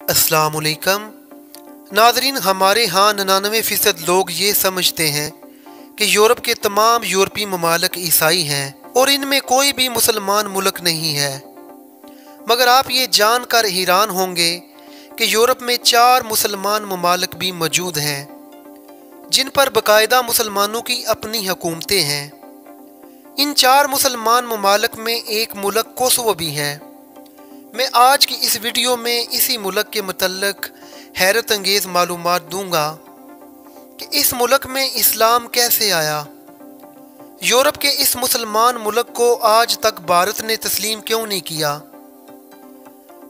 अस्सलाम वालेकुम नाज़रीन। हमारे यहाँ 99% लोग ये समझते हैं कि यूरोप के तमाम यूरोपीय ममालिक ईसाई हैं और इनमें कोई भी मुसलमान मुल्क नहीं है। मगर आप ये जानकर हैरान होंगे कि यूरोप में 4 मुसलमान ममालिक भी मौजूद हैं जिन पर बाकायदा मुसलमानों की अपनी हुकूमतें हैं। इन 4 मुसलमान ममालिक में एक मुल्क कोसोवो भी है। मैं आज की इस वीडियो में इसी मुल्क के मुतल्लिक हैरत अंगेज़ मालूमात दूंगा कि इस मुल्क में इस्लाम कैसे आया, यूरोप के इस मुसलमान मुल्क को आज तक भारत ने तस्लीम क्यों नहीं किया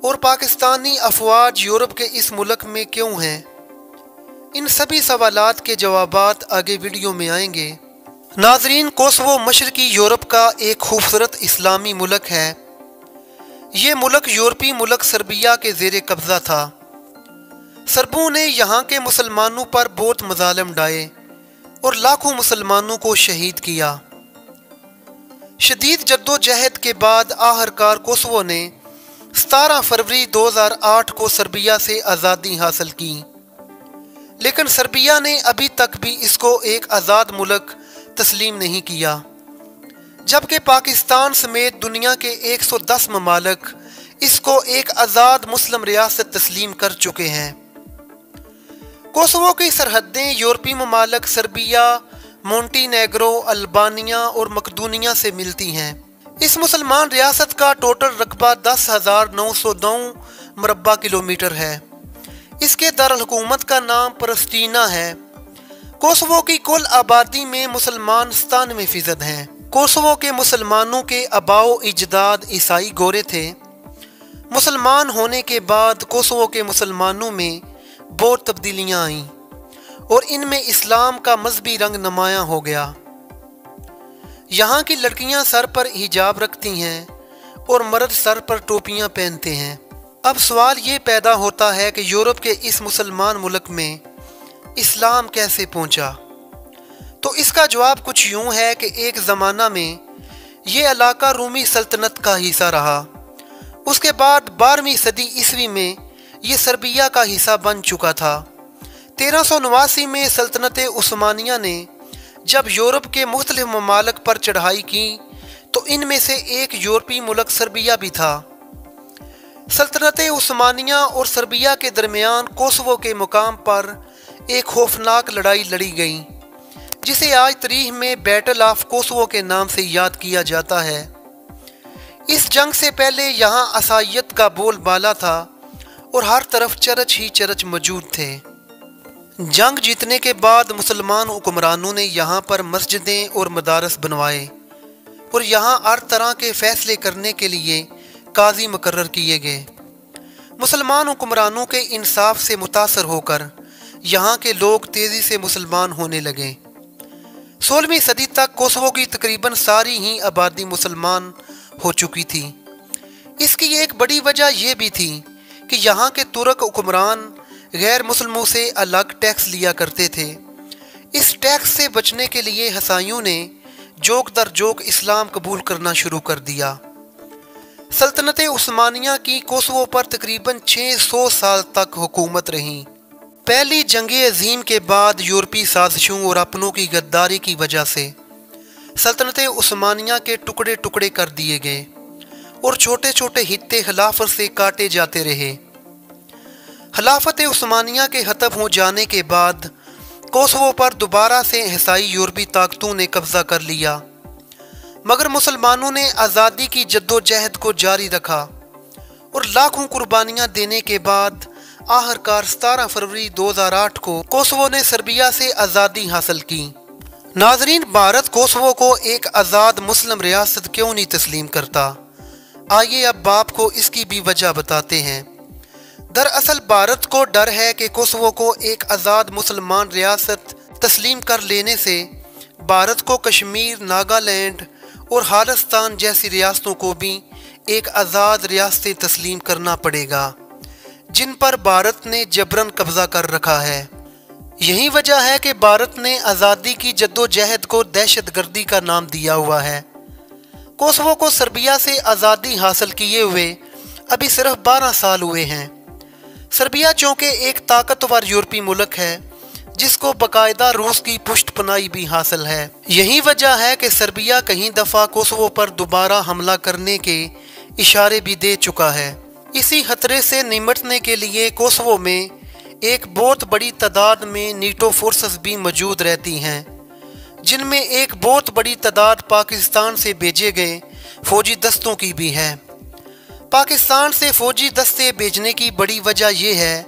और पाकिस्तानी अफवाज यूरोप के इस मुल्क में क्यों हैं। इन सभी सवालात के जवाबात आगे वीडियो में आएंगे। नाज़रीन, कोसोवो मशरकी यूरोप का एक खूबसूरत इस्लामी मुल्क है। ये मुल्क यूरोपीय मुल्क सर्बिया के ज़ेरे कब्ज़ा था। सर्बों ने यहाँ के मुसलमानों पर बहुत मज़ालिम ढाए और लाखों मुसलमानों को शहीद किया। शदीद जद्दोजहद के बाद आखिरकार कोसोवो ने 17 फरवरी 2008 को सर्बिया से आज़ादी हासिल की, लेकिन सर्बिया ने अभी तक भी इसको एक आज़ाद मुल्क तस्लीम नहीं किया, जबकि पाकिस्तान समेत दुनिया के 110 ममालिक इसको एक आज़ाद मुस्लिम रियासत तस्लीम कर चुके हैं। कोसोवो की सरहदें यूरोपीय ममालिक सर्बिया, मोंटीनेग्रो, अल्बानिया और मकदूनिया से मिलती हैं। इस मुसलमान रियासत का टोटल रकबा 10,909 मुरब्बा किलोमीटर है। इसके दारुल-हुकूमत का नाम प्रिस्टीना है। कोसोवो की कुल आबादी में मुसलमान 97% हैं। कोसोवो के मुसलमानों के आबाओ इजदाद ईसाई गोरे थे। मुसलमान होने के बाद कोसोवो के मुसलमानों में बहुत तब्दीलियाँ आईं और इनमें इस्लाम का मजहबी रंग नुमायाँ हो गया। यहाँ की लड़कियाँ सर पर हिजाब रखती हैं और मर्द सर पर टोपियाँ पहनते हैं। अब सवाल ये पैदा होता है कि यूरोप के इस मुसलमान मुल्क में इस्लाम कैसे पहुँचा। तो इसका जवाब कुछ यूँ है कि एक ज़माना में ये इलाका रूमी सल्तनत का हिस्सा रहा। उसके बाद 12वीं सदी ईस्वी में ये सर्बिया का हिस्सा बन चुका था। 1389 में सल्तनत उस्मानिया ने जब यूरोप के मुख्तलिफ ममालिक पर चढ़ाई की तो इनमें से एक यूरोपीय मुल्क सर्बिया भी था। सल्तनत उस्मानिया और सर्बिया के दरमियान कोसोवो के मुकाम पर एक खौफनाक लड़ाई लड़ी गई, जिसे आज तारीख में बैटल ऑफ कोसोवो के नाम से याद किया जाता है। इस जंग से पहले यहाँ असाइयत का बोलबाला था और हर तरफ चरच ही चरच मौजूद थे। जंग जीतने के बाद मुसलमान हुक्मरानों ने यहाँ पर मस्जिदें और मदारस बनवाए और यहाँ हर तरह के फैसले करने के लिए काजी मुकर्रर किए गए। मुसलमान हुक्मरानों के इंसाफ से मुतासर होकर यहाँ के लोग तेज़ी से मुसलमान होने लगे। 16वीं सदी तक कोसोवो की तकरीबन सारी ही आबादी मुसलमान हो चुकी थी। इसकी एक बड़ी वजह यह भी थी कि यहाँ के तुर्क हुक्मरान गैर मुसलमों से अलग टैक्स लिया करते थे। इस टैक्स से बचने के लिए हसाइयों ने जोक दर जोक इस्लाम कबूल करना शुरू कर दिया। सल्तनत उस्मानिया की कोसोवो पर तकरीबन 600 साल तक हुकूमत रही। पहली जंगे अजीम के बाद यूरोपीय साजिशों और अपनों की गद्दारी की वजह से सल्तनत उस्मानिया के टुकड़े टुकड़े कर दिए गए और छोटे छोटे हिस्से खिलाफत से काटे जाते रहे। खिलाफत उस्मानिया के खत्म हो जाने के बाद कोसोवो पर दोबारा से ईसाई यूरोपीय ताकतों ने कब्जा कर लिया, मगर मुसलमानों ने आज़ादी की जद्दोजहद को जारी रखा और लाखों कुर्बानियाँ देने के बाद आखिरकार 17 फरवरी 2008 को कोसोवो ने सर्बिया से आज़ादी हासिल की। नाजरीन, भारत कोसोवो को एक आज़ाद मुस्लिम रियासत क्यों नहीं तस्लीम करता? आइए अब आपको इसकी भी वजह बताते हैं। दरअसल भारत को डर है कि कोसोवो को एक आज़ाद मुसलमान रियासत तस्लीम कर लेने से भारत को कश्मीर, नागालैंड और खालिस्तान जैसी रियासतों को भी एक आज़ाद रियासतें तस्लीम करना पड़ेगा, जिन पर भारत ने जबरन कब्जा कर रखा है। यही वजह है कि भारत ने आज़ादी की जद्दोजहद को दहशतगर्दी का नाम दिया हुआ है। कोसोवो को सर्बिया से आज़ादी हासिल किए हुए अभी सिर्फ 12 साल हुए हैं। सर्बिया चूँकि एक ताकतवर यूरोपीय मुल्क है जिसको बाकायदा रूस की पुष्टपनाही भी हासिल है। यही वजह है कि सर्बिया कई दफ़ा कोसोवो पर दोबारा हमला करने के इशारे भी दे चुका है। इसी खतरे से निपटने के लिए कोसोवो में एक बहुत बड़ी तादाद में नीटो फोर्सेस भी मौजूद रहती हैं, जिनमें एक बहुत बड़ी तादाद पाकिस्तान से भेजे गए फौजी दस्तों की भी है। पाकिस्तान से फौजी दस्ते भेजने की बड़ी वजह यह है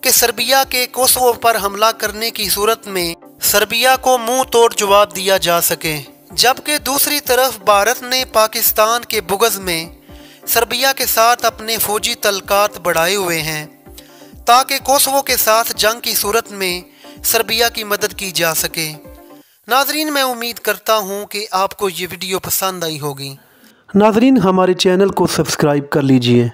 कि सर्बिया के कोसोवो पर हमला करने की सूरत में सर्बिया को मुंह तोड़ जवाब दिया जा सके, जबकि दूसरी तरफ भारत ने पाकिस्तान के बुग़्ज़ में सर्बिया के साथ अपने फौजी तल्कात बढ़ाए हुए हैं ताकि कोसोवो के साथ जंग की सूरत में सर्बिया की मदद की जा सके। नाजरीन, मैं उम्मीद करता हूँ कि आपको ये वीडियो पसंद आई होगी। नाजरीन, हमारे चैनल को सब्सक्राइब कर लीजिए।